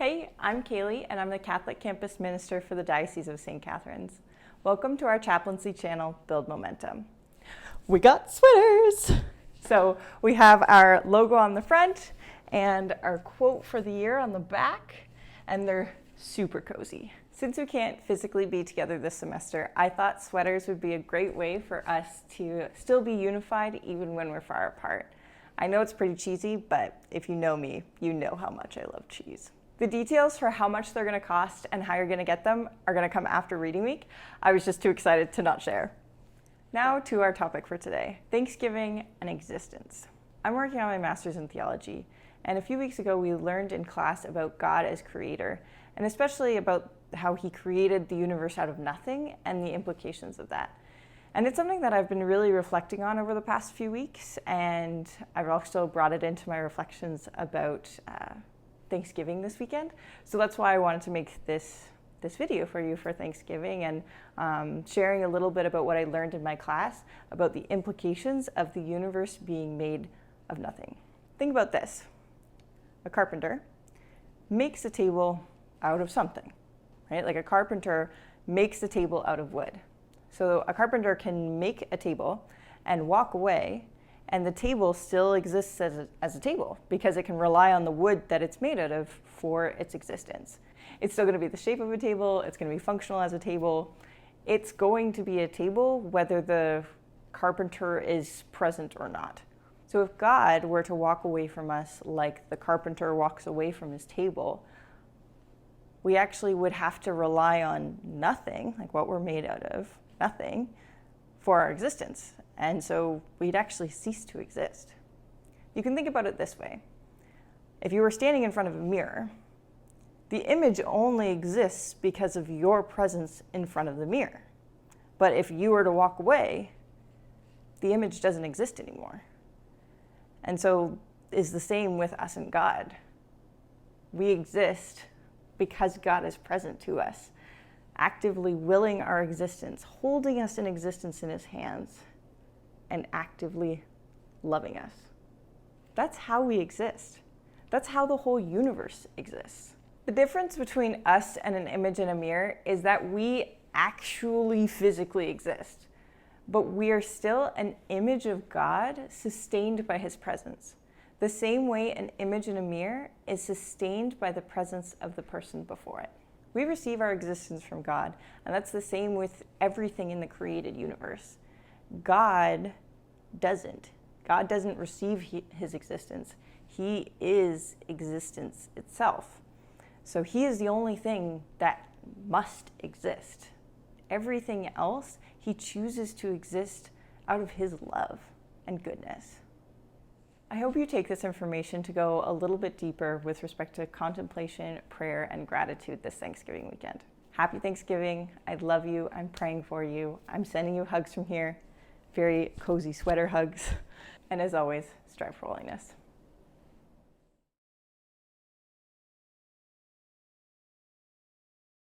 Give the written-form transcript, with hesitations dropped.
Hey, I'm Kaylee, and I'm the Catholic Campus Minister for the Diocese of St. Catharines. Welcome to our chaplaincy channel, Build Momentum. We got sweaters! So we have our logo on the front and our quote for the year on the back, and they're super cozy. Since we can't physically be together this semester, I thought sweaters would be a great way for us to still be unified even when we're far apart. I know it's pretty cheesy, but if you know me, you know how much I love cheese. The details for how much they're going to cost and how you're going to get them are going to come after reading week. I was just too excited to not share. Now to our topic for today, Thanksgiving and existence. I'm working on my master's in theology, and a few weeks ago we learned in class about God as creator, and especially about how he created the universe out of nothing and the implications of that. And it's something that I've been really reflecting on over the past few weeks, and I've also brought it into my reflections about Thanksgiving this weekend. So that's why I wanted to make this video for you for Thanksgiving, and sharing a little bit about what I learned in my class about the implications of the universe being made of nothing. Think about this. A carpenter makes a table out of something, right? Like a carpenter makes a table out of wood. So a carpenter can make a table and walk away, and the table still exists as a table because it can rely on the wood that it's made out of for its existence. It's still going to be the shape of a table, it's going to be functional as a table. It's going to be a table whether the carpenter is present or not. So if God were to walk away from us like the carpenter walks away from his table, we actually would have to rely on nothing, like what we're made out of, nothing, for our existence. And so we'd actually cease to exist. You can think about it this way. If you were standing in front of a mirror, the image only exists because of your presence in front of the mirror. But if you were to walk away, the image doesn't exist anymore. And so it's the same with us and God. We exist because God is present to us, actively willing our existence, holding us in existence in his hands, and actively loving us. That's how we exist. That's how the whole universe exists. The difference between us and an image in a mirror is that we actually physically exist, but we are still an image of God sustained by his presence. The same way an image in a mirror is sustained by the presence of the person before it. We receive our existence from God, and that's the same with everything in the created universe. God doesn't. God doesn't receive his existence. He is existence itself. So he is the only thing that must exist. Everything else, he chooses to exist out of his love and goodness. I hope you take this information to go a little bit deeper with respect to contemplation, prayer, and gratitude this Thanksgiving weekend. Happy Thanksgiving. I love you. I'm praying for you. I'm sending you hugs from here. Very cozy sweater hugs. And as always, strive for holiness.